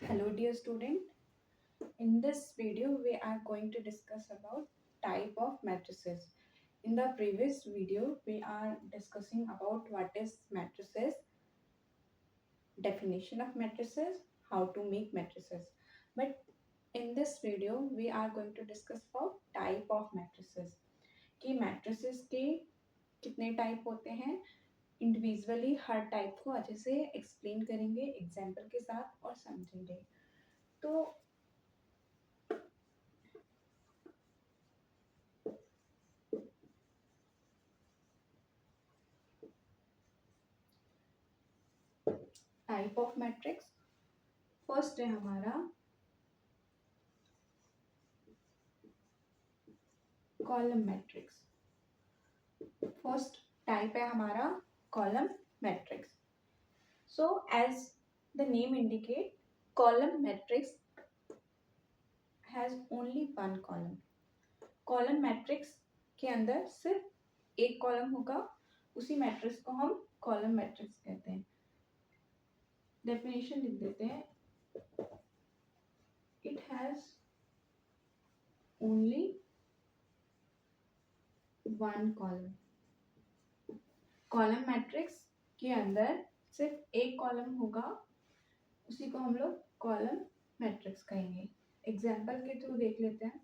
Hello dear student. In this video we are going to discuss about type of matrices. In the previous video we are discussing about what is matrices, definition of matrices, how to make matrices. But in this video we are going to discuss about type of matrices. कि matrices के कितने type होते हैं, individually हर type को अच्छे से explain करेंगे example के साथ और समझेंगे. तो टाइप ऑफ मैट्रिक्स फर्स्ट है हमारा कॉलम मैट्रिक्स. फर्स्ट टाइप है हमारा column matrix. So as the name indicate, column matrix has only one column. Column matrix के अंदर सिर्फ एक कॉलम होगा, उसी मैट्रिक्स को हम कॉलम मैट्रिक्स कहते हैं. डेफिनेशन लिख देते हैं. It has only one column. Column matrix के अंदर सिर्फ एक कॉलम होगा, उसी को हम लोग कॉलम मैट्रिक्स कहेंगे. एग्जाम्पल के थ्रू देख लेते हैं.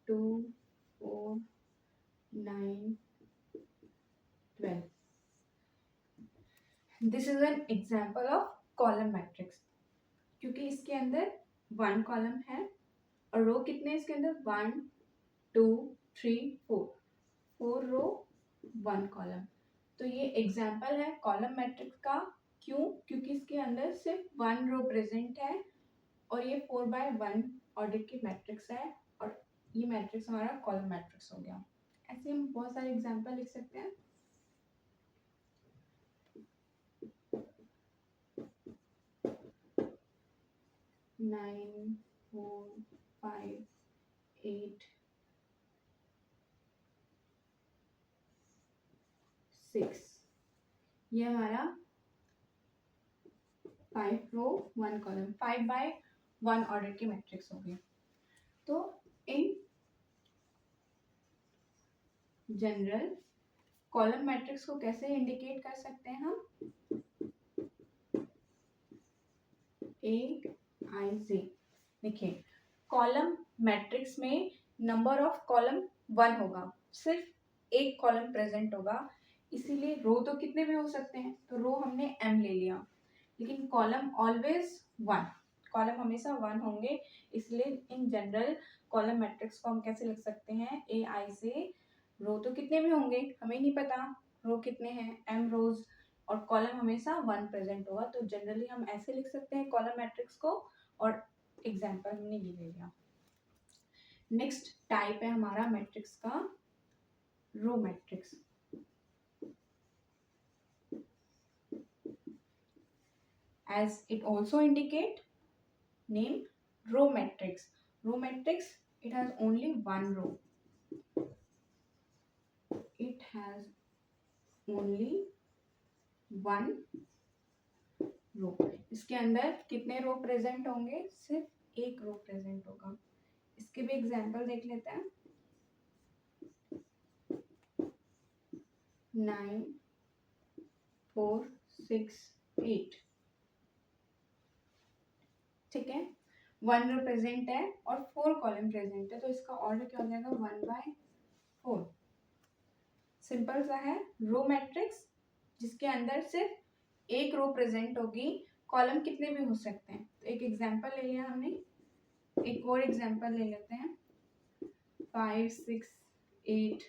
2 4 9 12. This is an example of column matrix. क्योंकि इसके अंदर वन कॉलम है और रो कितने इसके अंदर 1 2 3 4. 4 रो 1 कॉलम. तो ये एग्जाम्पल है कॉलम मैट्रिक्स का. क्यों? क्योंकि इसके अंदर सिर्फ 1 रो प्रेजेंट है और ये 4/1 ऑर्डर की मैट्रिक्स है और ये मैट्रिक्स हमारा कॉलम मैट्रिक्स हो गया. ऐसे हम बहुत सारे एग्जाम्पल लिख सकते हैं. 9 4 5 8 6. ये हमारा 5 रो 1 कॉलम 5/1 ऑर्डर की मैट्रिक्स हो गई. तो इन जनरल कॉलम मैट्रिक्स को कैसे इंडिकेट कर सकते हैं हम? A I Z. देखिए, कॉलम मैट्रिक्स में नंबर ऑफ कॉलम 1 होगा, सिर्फ एक कॉलम प्रेजेंट होगा, इसीलिए रो तो कितने भी हो सकते हैं. तो रो हमने m ले लिया, लेकिन कॉलम ऑलवेज 1. कॉलम हमेशा 1 होंगे, इसलिए इन जनरल कॉलम मैट्रिक्स को हम कैसे लिख सकते हैं? A I Z. रो तो कितने भी होंगे, हमें नहीं पता रो कितने हैं, m रोज, और कॉलम हमेशा 1 प्रेजेंट होगा. तो जनरली हम ऐसे लिख सकते हैं कॉलम मैट्रिक्स को, और एग्जाम्पल हमने ये ले लिया. नेक्स्ट टाइप है हमारा मैट्रिक्स का row matrix. as it also indicate name row matrix. Row matrix, it has only one row. It has only one रो. इसके अंदर कितने रो प्रेजेंट होंगे? सिर्फ एक रो प्रेजेंट होगा. इसके भी एग्जांपल देख लेते हैं. 9 4 6 8. ठीक है, 1 रो प्रेजेंट है और 4 कॉलम प्रेजेंट है, तो इसका ऑर्डर क्या हो जाएगा? 1/4. सिंपल सा है. रो मैट्रिक्स जिसके अंदर सिर्फ एक रो प्रेजेंट होगी, कॉलम कितने भी हो सकते हैं. तो एक एग्जांपल ले लिया हमने, एक और एग्जांपल ले लेते हैं. 5 6 8.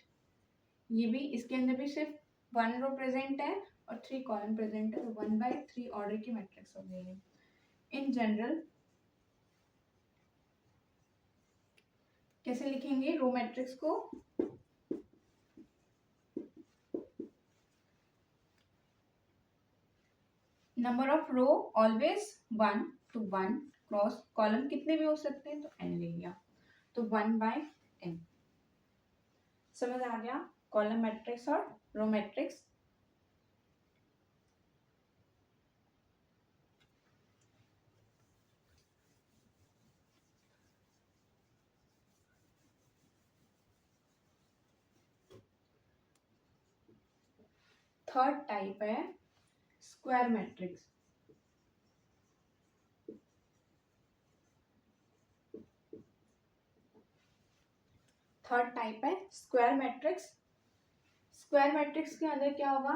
ये भी, इसके अंदर भी सिर्फ 1 रो प्रेजेंट है और 3 कॉलम प्रेजेंट है, तो 1/3 ऑर्डर की मैट्रिक्स हो गई है. इन जनरल कैसे लिखेंगे रो मैट्रिक्स को? Number of row always 1 to 1 cross column कितने भी हो सकते हैं, तो n ले लिया, तो 1/n. समझ आ गया कॉलम मैट्रिक्स और रो मैट्रिक्स. थर्ड टाइप है स्क्वायर मैट्रिक्स। थर्ड टाइप है स्क्वायर मैट्रिक्स। स्क्वायर मैट्रिक्स के अंदर क्या होगा,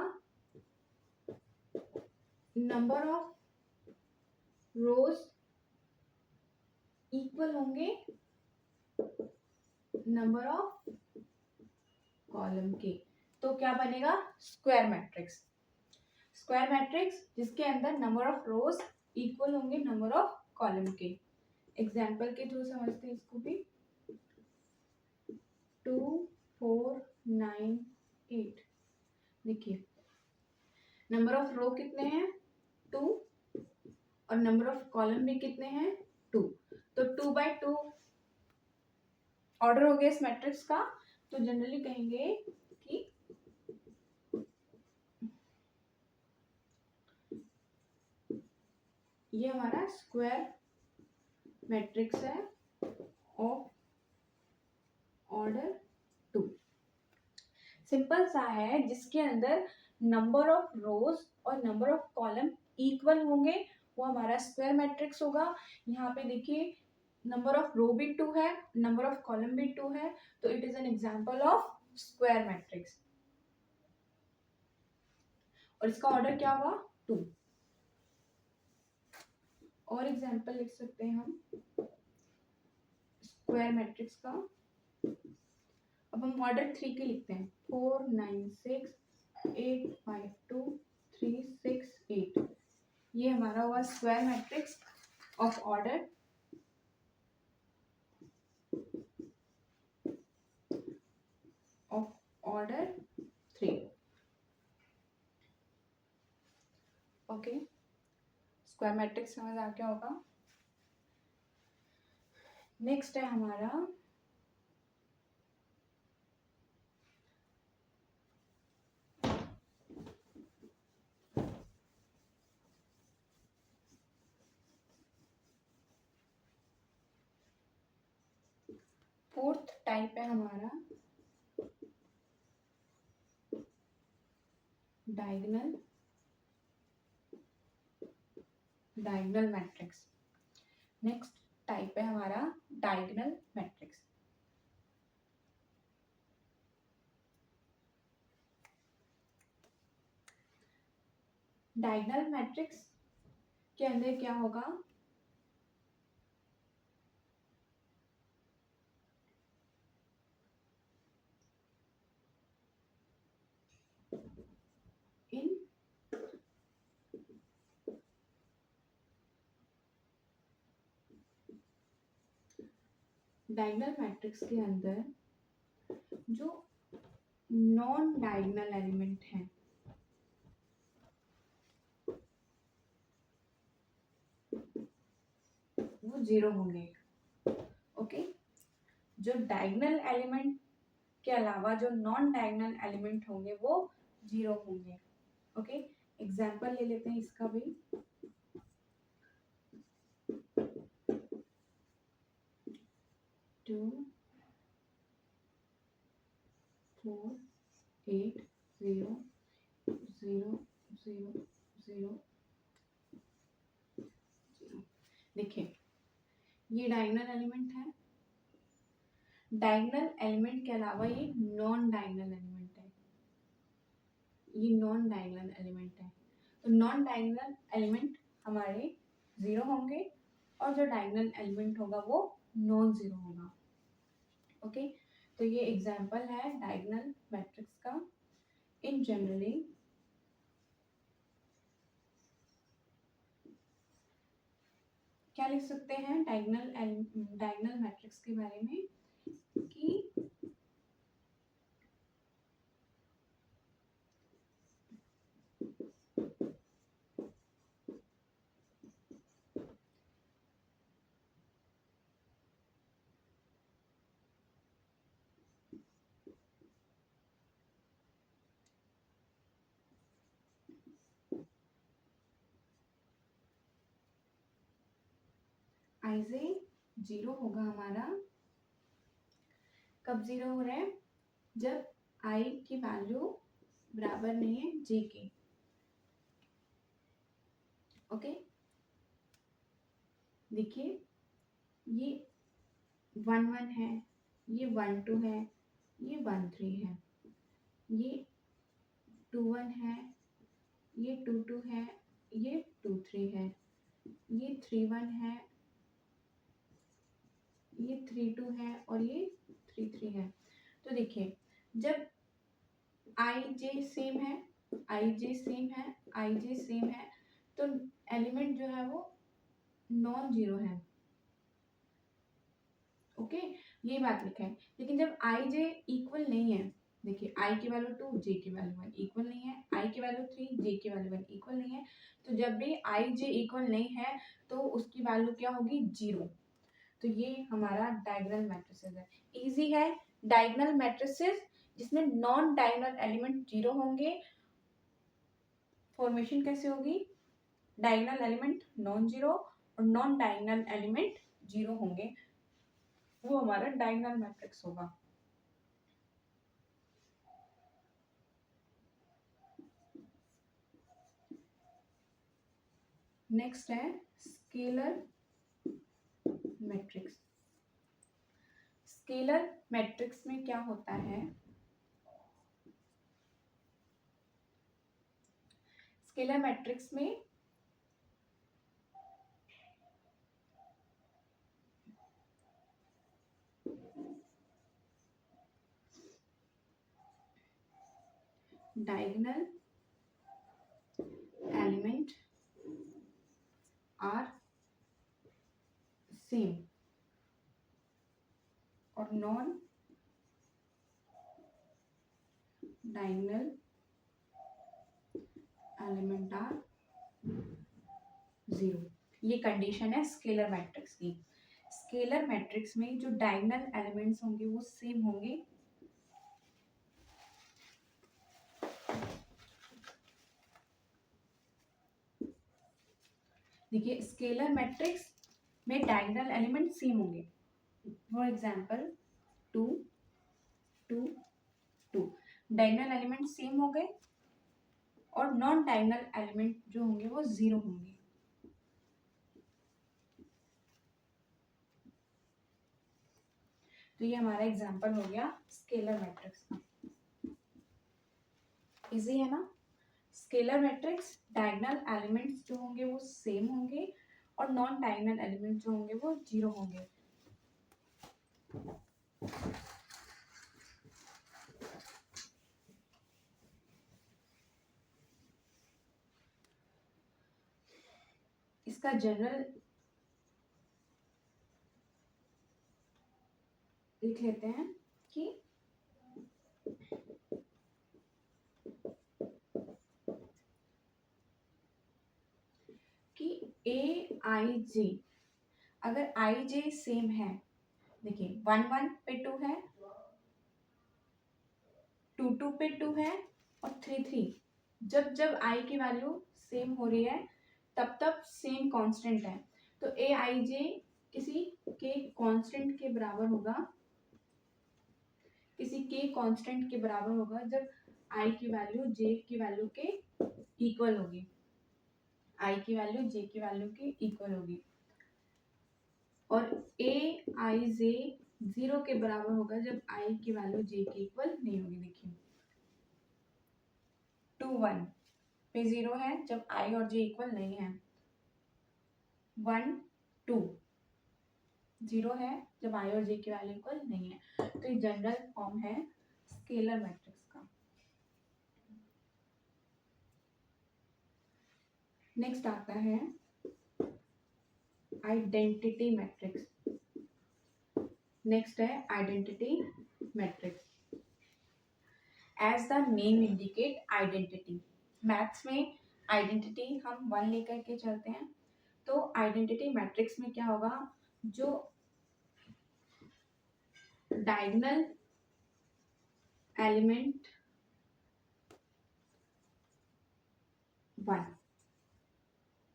नंबर ऑफ रोज इक्वल होंगे नंबर ऑफ कॉलम के, तो क्या बनेगा स्क्वायर मैट्रिक्स। स्क्वायर मैट्रिक्स जिसके अंदर नंबर ऑफ रोज इक्वल होंगे नंबर ऑफ कॉलम के। एग्जाम्पल के थ्रू समझते हैं इसको भी। 2 4 9 8, देखिए नंबर ऑफ रो कितने हैं 2 और नंबर ऑफ कॉलम भी कितने हैं 2, तो 2/2 ऑर्डर हो गया इस मैट्रिक्स का। तो जनरली कहेंगे कि ये हमारा स्क्वायर मैट्रिक्स है ऑफ ऑर्डर 2। सिंपल सा है, जिसके अंदर नंबर ऑफ रोज और नंबर ऑफ कॉलम इक्वल होंगे वो हमारा स्क्वायर मैट्रिक्स होगा। यहाँ पे देखिए नंबर ऑफ रो भी 2 है, नंबर ऑफ कॉलम भी 2 है, तो it is an example of square matrix. और इसका ऑर्डर क्या होगा 2। और एग्जांपल लिख सकते हैं हम स्क्वायर मैट्रिक्स का। अब हम ऑर्डर 3 के लिखते हैं 4 9 6 8 5 2 3 6 8। ये हमारा हुआ square matrix of order order 3। Okay, square matrix समझ आ गया होगा। नेक्स्ट है हमारा फोर्थ टाइप है हमारा डायगोनल मैट्रिक्स। नेक्स्ट टाइप है हमारा डायगोनल मैट्रिक्स। डायगोनल मैट्रिक्स के अंदर क्या होगा, इन डायगोनल मैट्रिक्स के अंदर जो नॉन डायगोनल एलिमेंट है वो 0 होंगे। ओके, जो डायगोनल एलिमेंट के अलावा जो नॉन डायगोनल एलिमेंट होंगे वो 0 होंगे। ओके, एग्जाम्पल ले लेते हैं इसका भी। 2 4 8 0 0 0 0 0। देखिए ये डायगोनल एलिमेंट है, डायगोनल एलिमेंट के अलावा ये नॉन डायगोनल एलिमेंट है, ये नॉन डायगोनल एलिमेंट है। तो नॉन डायगोनल एलिमेंट हमारे 0 होंगे और जो डायगोनल एलिमेंट होगा वो नॉन 0 होगा। ओके, तो ये एग्जाम्पल है डायगोनल मैट्रिक्स का। इन जनरली क्या लिख सकते हैं डायगोनल मैट्रिक्स के बारे में कि आईजे 0 होगा हमारा। कब 0 हो रहा है, जब आई की वैल्यू बराबर नहीं है जे के। ओके, देखिए ये 1 1 है, ये 1 2 है, ये 1 3 है, ये 2 1 है, ये 2 2 है, ये 2 3 है, ये 3 1 है, ये 3 2 है और ये 3 3 है। तो देखिए जब आई जे सेम है, आई जे सेम है, आई जे सेम है, तो एलिमेंट जो है वो नॉन जीरो है। ओके, ये बात लिखा है। लेकिन जब आई जे इक्वल नहीं है, देखिए आई की वैल्यू 2 जे की वैल्यू 1 इक्वल नहीं है, आई की वैल्यू 3 जे की वैल्यू 1 इक्वल नहीं है, तो जब भी आई जे इक्वल नहीं है तो उसकी वैल्यू क्या होगी, जीरो। तो ये हमारा डायगोनल मैट्रिसेस है। इजी है, डायगोनल मैट्रिसेस जिसमें नॉन डायगोनल एलिमेंट जीरो होंगे। फॉर्मेशन कैसे होगी, डायगोनल एलिमेंट नॉन जीरो और नॉन डायगोनल एलिमेंट जीरो होंगे, वो हमारा डायगोनल मैट्रिक्स होगा। नेक्स्ट है स्केलर मैट्रिक्स। स्केलर मैट्रिक्स में क्या होता है, स्केलर मैट्रिक्स में डायगोनल एलिमेंट आर सेम और non diagonal element are zero. ये कंडीशन है स्केलर मैट्रिक्स की। स्केलर मैट्रिक्स में जो डायगोनल एलिमेंट्स होंगे वो सेम होंगे, देखिए स्केलर मैट्रिक्स में डायगोनल एलिमेंट सेम होंगे। For example 2 2 2 diagonal element same हो गए और नॉन डायगोनल एलिमेंट जो होंगे वो जीरो होंगे। तो ये हमारा एग्जांपल हो गया स्केलर मैट्रिक्स का। इजी है ना। स्केलर मैट्रिक्स डायगोनल एलिमेंट्स जो होंगे वो सेम होंगे और नॉन डायगोनल एलिमेंट जो होंगे वो जीरो होंगे। इसका जनरल लिख लेते हैं कि ए आई जे, अगर आई जे सेम है, देखिए 1 1 पे 2 है, 2 2 पे 2 है और 3 3, जब जब आई की वैल्यू सेम हो रही है तब तब सेम कांस्टेंट है। तो ए आई जे किसी के कांस्टेंट के बराबर होगा, किसी के कांस्टेंट के बराबर होगा जब आई की वैल्यू जे की वैल्यू के इक्वल होगी, आई की वैल्यू जे की वैल्यू के इक्वल होगी। और ए आई जे जीरो के बराबर होगा जब आई की वैल्यू जे के इक्वल नहीं होगी। देखिए 2 1 पे जीरो है जब आई और जे इक्वल नहीं है, 1 2 जीरो है जब आई और जे की वैल्यू इक्वल नहीं है। तो ये जनरल फॉर्म है स्केलर मैट्रिक्स का। नेक्स्ट आता है आइडेंटिटी मैट्रिक्स। नेक्स्ट है identity matrix. As the name indicate identity, maths में आइडेंटिटी हम 1 लेकर के चलते हैं। तो आइडेंटिटी मैट्रिक्स में क्या होगा, जो diagonal element 1,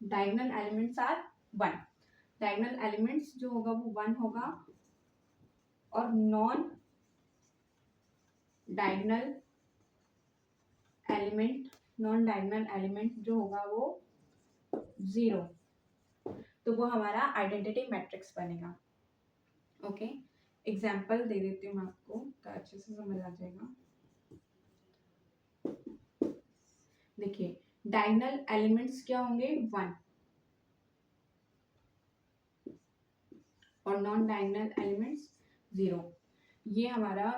diagonal elements are 1, diagonal elements जो होगा वो 1 होगा और non diagonal element, non diagonal element जो होगा वो 0, तो वो हमारा आइडेंटिटी मैट्रिक्स बनेगा। ओके, एग्जाम्पल दे देती हूँ मैं आपको तो अच्छे से समझ आ जाएगा। देखिए, डायगोनल एलिमेंट्स क्या होंगे 1 और नॉन डायगोनल एलिमेंट्स 0। ये हमारा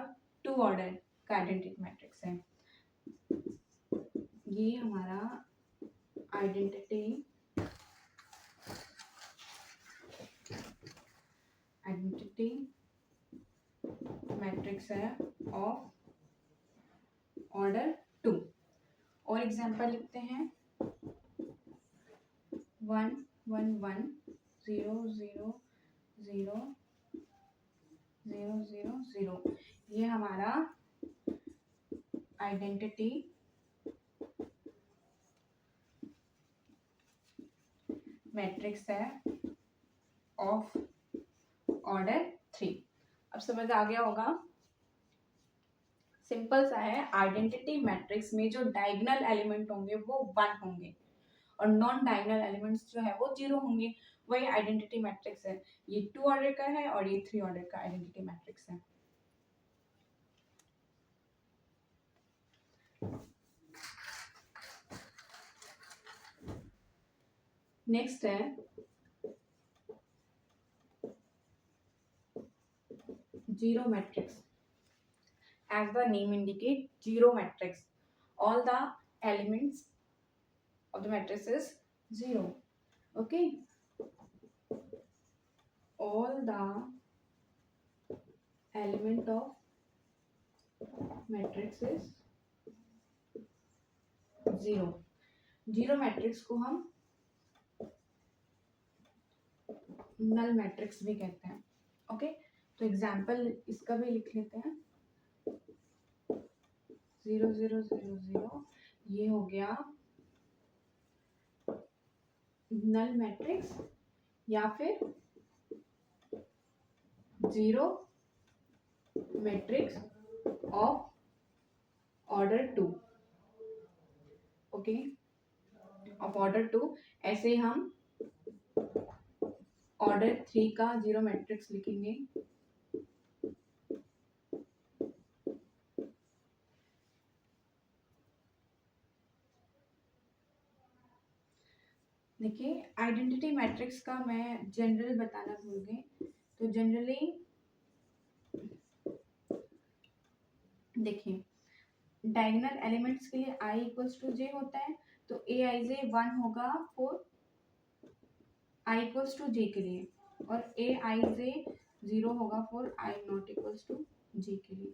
2 ऑर्डर का आइडेंटिटी मैट्रिक्स है। ये हमारा आइडेंटिटी मैट्रिक्स है ऑफ ऑर्डर 2। और एग्जांपल लिखते हैं 1 1 1 0 0 0 0 0 0। ये हमारा आइडेंटिटी मैट्रिक्स है ऑफ ऑर्डर 3। अब समझ आ गया होगा, सिंपल सा है। आइडेंटिटी मैट्रिक्स में जो डायगोनल एलिमेंट होंगे वो 1 होंगे और नॉन डायगोनल एलिमेंट्स जो है वो 0 होंगे। वही आइडेंटिटी मैट्रिक्स है। ये 2 ऑर्डर का है और ये 3 ऑर्डर का आइडेंटिटी मैट्रिक्स है। नेक्स्ट है zero matrix. As the name indicate, zero matrix. All the elements of the matrix is 0. Okay. All the element of matrix is 0. Zero matrix को हम नल मैट्रिक्स भी कहते हैं। ओके, तो example इसका भी लिख लेते हैं। 0 0 0 0 ये हो गया नल मैट्रिक्स या फिर zero matrix of order 2। Okay, of order 2। ऐसे हम ऑर्डर 3 का जीरो मैट्रिक्स लिखेंगे। देखिए, आइडेंटिटी मैट्रिक्स का मैं जनरल बताना भूल गई। तो जनरली देखिए, डायगोनल एलिमेंट्स के लिए i इक्वल्स टू j होता है, तो a i j 1 होगा for i equals to j के लिए, और a i j 0 होगा for i not equals to j के लिए।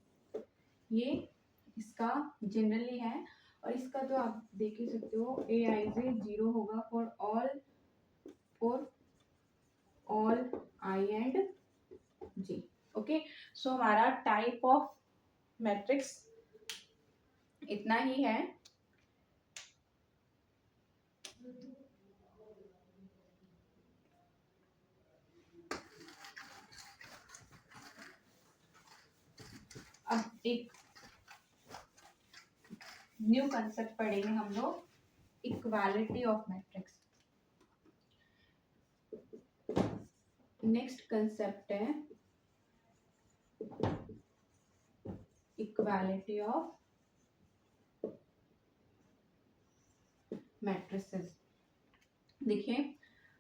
ये इसका जनरली है। और इसका तो आप देख ही सकते हो, a i j 0 होगा for all i and j। Okay, so हमारा टाइप ऑफ मैट्रिक्स इतना ही है। अब एक न्यू कंसेप्ट पढ़ेंगे हम लोग, equality of matrix. Next concept है इक्वालिटी ऑफ मैट्रिसेस। देखिए,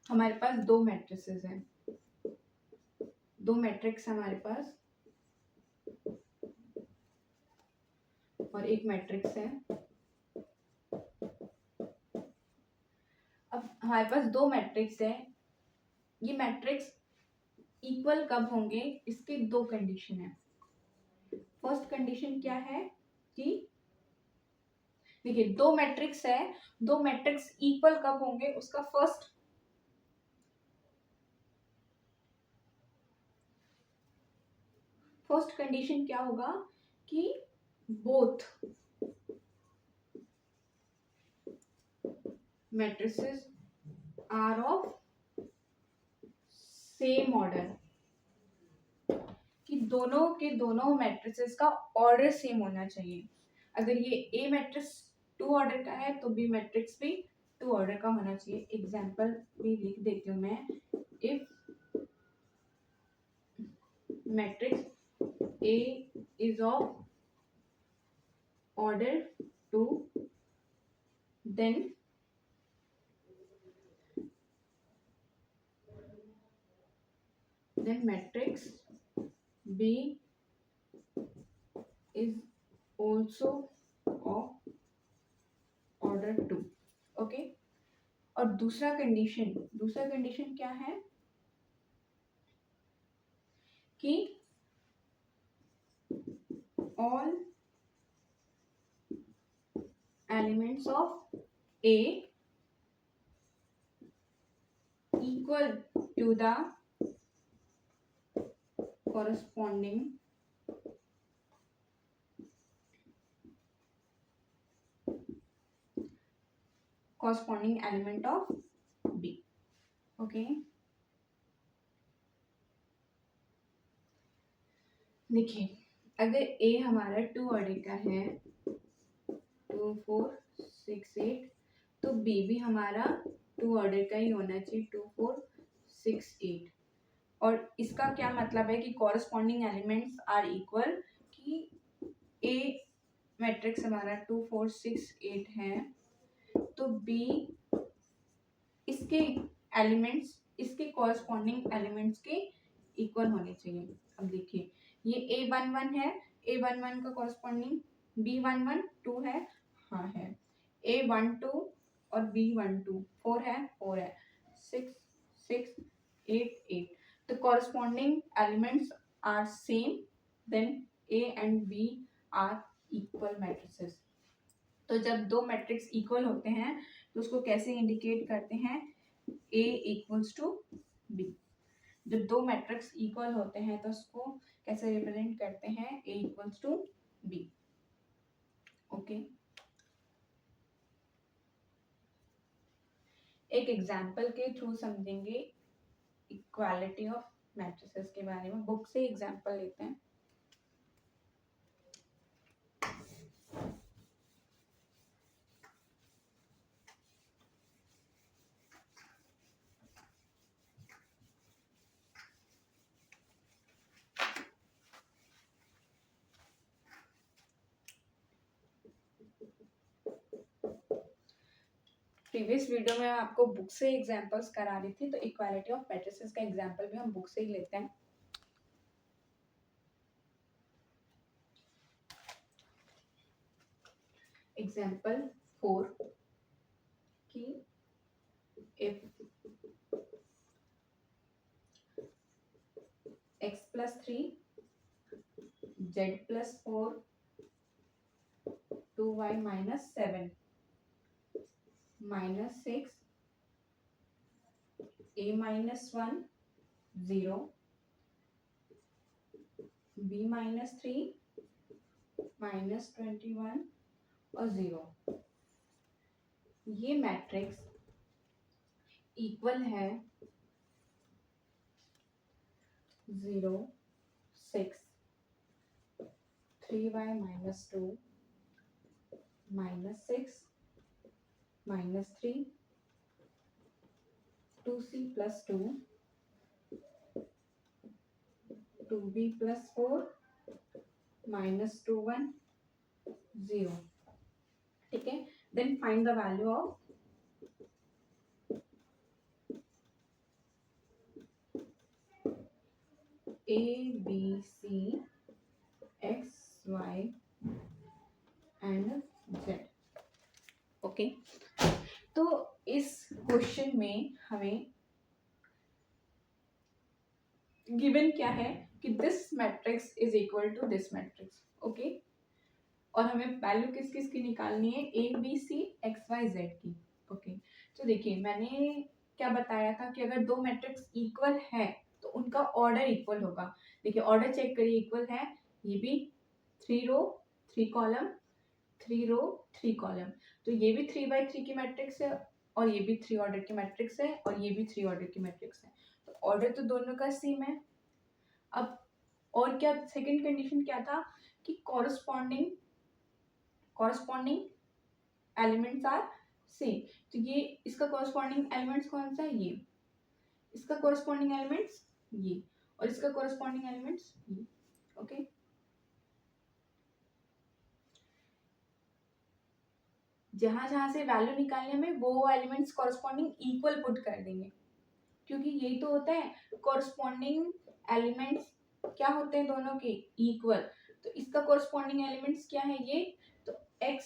हमारे पास दो मैट्रिसेस हैं, दो मैट्रिक्स हमारे पास और एक मैट्रिक्स है। अब हमारे पास दो मैट्रिक्स है, ये मैट्रिक्स इक्वल कब होंगे, इसके दो कंडीशन है। फर्स्ट कंडीशन क्या है कि देखिए, दो मैट्रिक्स है, दो मैट्रिक्स इक्वल कब होंगे, उसका फर्स्ट कंडीशन क्या होगा कि both matrices are of same order, कि दोनों के दोनों मैट्रिसेस का ऑर्डर सेम होना चाहिए। अगर ये ए मैट्रिक्स टू ऑर्डर का है तो बी मैट्रिक्स भी टू ऑर्डर का होना चाहिए। एग्जाम्पल भी लिख देती हूँ मैं। If matrix A is of order two, then matrix B is also of order 2। Okay. और दूसरा कंडीशन क्या है कि all elements of A equal to the corresponding element of B। Okay. देखिए, अगर A हमारा टू ऑर्डर का है 2 4 6 8, तो B भी हमारा टू ऑर्डर का ही होना चाहिए 2 4 6 8। और इसका क्या मतलब है कि कॉरस्पॉन्डिंग एलिमेंट्स आर इक्वल, कि A मैट्रिक्स हमारा 2 4 6 8 है तो B इसके एलिमेंट्स इसके कॉरस्पॉन्डिंग एलिमेंट्स के इक्वल होने चाहिए। अब देखिए, ये A11 है, A11 का कॉरस्पॉन्डिंग B11 2 है, हाँ है। A12 और B12 4 है, 4 है। 6 6 8 8, the corresponding elements are same, then A and B are equal matrices। तो जब दो मैट्रिक्स इक्वल होते हैं तो उसको कैसे इंडिकेट करते हैं? A equals to B। जब दो मैट्रिक्स इक्वल होते हैं तो उसको कैसे रिप्रेजेंट करते हैं? A equals to B। Okay. एक एग्जाम्पल के थ्रू समझेंगे इक्वालिटी ऑफ मैट्रिसेस के बारे में। बुक से एग्जाम्पल लेते हैं। प्रीवियस वीडियो में आपको बुक से एग्जांपल्स करा रही थी, तो इक्वालिटी ऑफ मैट्रिसेस का एग्जांपल भी हम बुक से ही लेते हैं। एग्जांपल 4 कि if x plus 3 z plus 4 2y minus 7 minus 6 a minus 1 0 b minus 3 minus 21 और 0, ये मैट्रिक्स इक्वल है 0 6 3y minus 2 minus 6 minus 3 2c plus 2 2b plus 4 minus 21 0। ठीक है। Then find the value of A B C X Y and Z। Okay. तो इस question में हमें given क्या है कि this matrix is equal to this matrix. Okay. और हमें वैल्यू किस किस की निकालनी है? A B C X Y Z की। ओके। तो देखिए, मैंने क्या बताया था कि अगर दो मैट्रिक्स इक्वल है तो उनका ऑर्डर इक्वल होगा। देखिए, ऑर्डर चेक करिए, इक्वल है। ये भी 3 रो 3 कॉलम 3 रो 3 कॉलम, तो ये भी 3/3 की मैट्रिक्स है और ये भी 3 ऑर्डर की मैट्रिक्स है और ये भी 3 ऑर्डर की मैट्रिक्स है। तो ऑर्डर तो दोनों का सेम है। अब और क्या सेकंड कंडीशन क्या था कि कॉरस्पॉन्डिंग एलिमेंट्स आर सेम, तो ये इसका कॉरस्पॉन्डिंग एलिमेंट्स कौन सा है, ये इसका कॉरस्पॉन्डिंग एलिमेंट्स ये, और इसका कॉरस्पॉन्डिंग एलिमेंट्स ये। ओके, जहां जहां से वैल्यू निकालने में वो एलिमेंट्स कॉरस्पॉन्डिंग इक्वल पुट कर देंगे, क्योंकि यही तो होता है, कॉरस्पॉन्डिंग एलिमेंट्स क्या होते हैं दोनों के, इक्वल। तो इसका कॉरस्पॉन्डिंग एलिमेंट्स क्या है, ये, तो x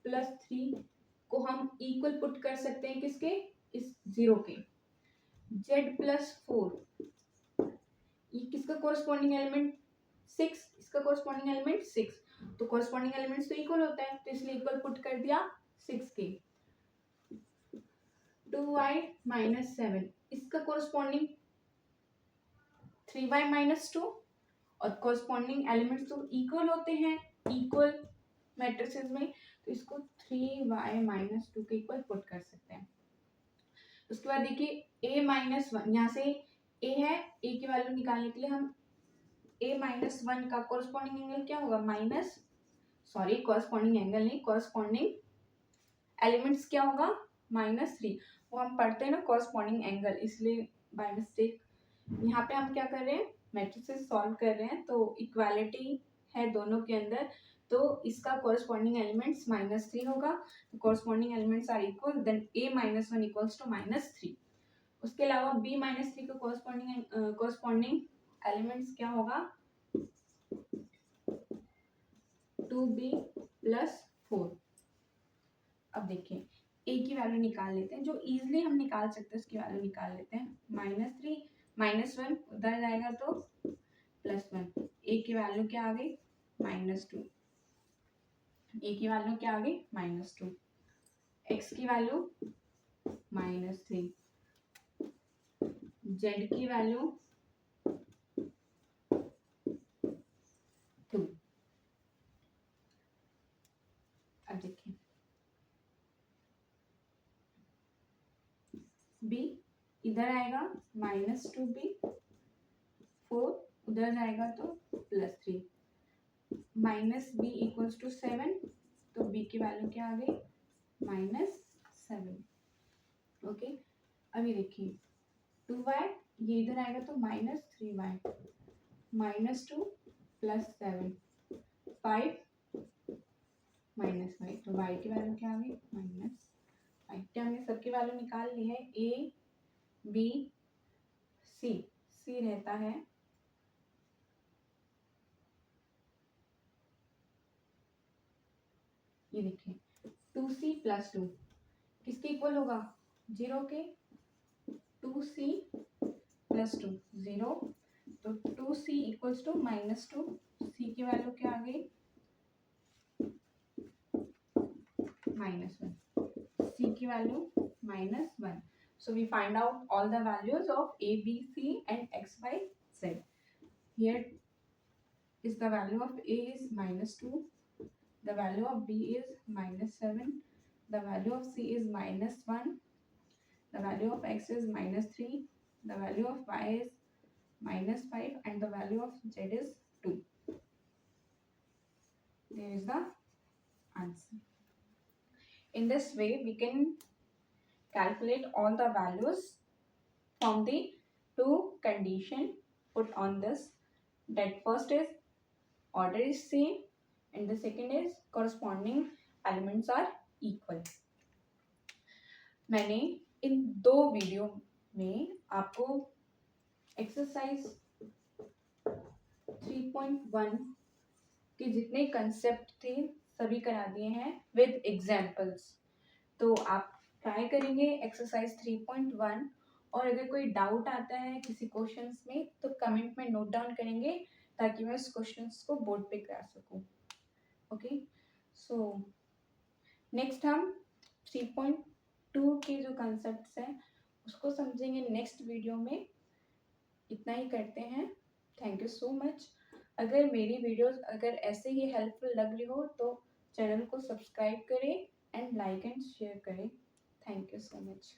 प्लस 3 को हम इक्वल पुट कर सकते हैं किसके, इस 0 के। z प्लस 4, ये किसका कॉरस्पॉन्डिंग एलिमेंट 6, इसका कॉरस्पॉन्डिंग एलिमेंट 6, तो कॉरस्पॉन्डिंग एलिमेंट्स तो इक्वल होता है, तो इसलिए इक्वल पुट कर दिया 6 के। 2y माइनस 7, इसका कॉरस्पॉन्डिंग 3y माइनस 2, और कॉरस्पॉन्डिंग एलिमेंट्स तो इक्वल होते हैं इक्वल मैट्रिसेस में, तो इसको 3y माइनस 2 के इक्वल पुट कर सकते हैं। उसके बाद देखिए a माइनस 1, यहाँ से a है, a की वैल्यू निकालने के लिए हम a माइनस 1 का कॉरस्पॉन्डिंग एंगल क्या होगा, माइनस, सॉरी कॉरस्पॉन्डिंग एंगल नहीं, कॉरस्पॉन्डिंग एलिमेंट्स क्या होगा, -3। वो हम पढ़ते हैं ना कॉरस्पॉन्डिंग एंगल, इसलिए बाय मिस्टेक यहाँ पे हम क्या कर रहे हैं, मैट्रिसेस सॉल्व कर रहे हैं, तो इक्वालिटी है दोनों के अंदर, तो इसका कॉरस्पॉन्डिंग एलिमेंट्स -3 होगा, तो corresponding elements are equal, then a minus 1 equals to -3। उसके अलावा b माइनस 3 का कॉरस्पॉन्डिंग एलिमेंट्स क्या होगा, 2b प्लस 4। अब देखिए a की वैल्यू निकाल लेते हैं, जो इजीली हम निकाल सकते हैं उसकी वैल्यू निकाल लेते हैं, -3 -1 उधर जाएगा तो +1, a की वैल्यू क्या आ गई, -2, a की वैल्यू क्या आ गई, -2, x की वैल्यू -3, z की वैल्यू 2। अब देखिए b इधर आएगा -2b, 4 उधर जाएगा तो +3, -b इक्वल्स टू 7, तो b की वैल्यू क्या आ गई, -7। ओके, अभी देखिए 2y, ये इधर आएगा तो -3y, -2 प्लस 7, 5 -5, तो y की वैल्यू क्या आ गई, -5। क्या हमने सबकी वैल्यू निकाल ली है, a b c रहता है, ये देखिए 2c प्लस 2 किसके इक्वल होगा, 0 के, 2c प्लस 2 0, तो 2c इक्वल्स टू -2, c की वैल्यू क्या आ गई, -1, c की value -1। So we find out all the values of a, b, c and x, y, z. Here is the value of a is -2, the value of b is -7, the value of c is -1, the value of x is -3, the value of y is -5, and the value of z is 2. There is the answer. In this way we can calculate all the values from the two condition put on this, that first is order is same and the second is corresponding elements are equal. मैंने इन दो video में आपको exercise 3.1 के जितने concept थे सभी करा दिए हैं विद एग्जाम्पल्स, तो आप ट्राई करेंगे एक्सरसाइज 3.1, और अगर कोई डाउट आता है किसी क्वेश्चंस में तो कमेंट में नोट डाउन करेंगे ताकि मैं उस क्वेश्चंस को बोर्ड पे करा सकूं। ओके, सो नेक्स्ट हम 3.2 के जो कंसेप्ट्स हैं उसको समझेंगे नेक्स्ट वीडियो में। इतना ही करते हैं, थैंक यू सो मच। अगर मेरी वीडियोस अगर ऐसे ही हेल्पफुल लग रही हो तो चैनल को सब्सक्राइब करें एंड लाइक एंड शेयर करें। Thank you so much.